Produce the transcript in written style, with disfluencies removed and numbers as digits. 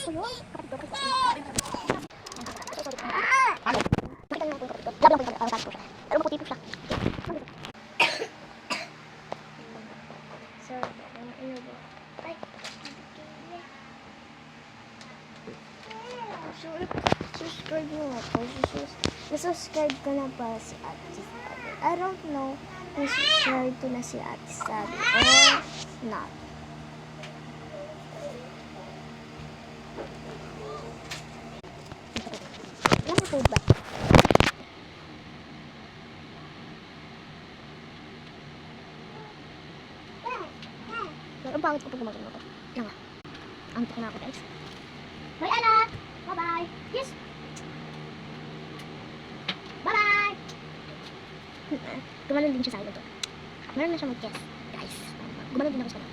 ko yun. Ano? Makita niyo po yung kapatid ko. Labo lang po yung sabi ko siya. Pero maputi po siya. So, ano ba? Ay, so, subscribe nyo nga po. Subscribe ko na pa si Ate Sabi. I don't know kung subscribe ko na si Ate Sabi or not. Ano po ba? Ang pangit ko pag gumagano to. Yan nga. Ang tok na ako guys. Bye anak! Bye-bye! Yes! Bye-bye! Gumanon din siya sa akin ito. Meron na siya mag-kiss. Guys. Gumanon din ako sa akin.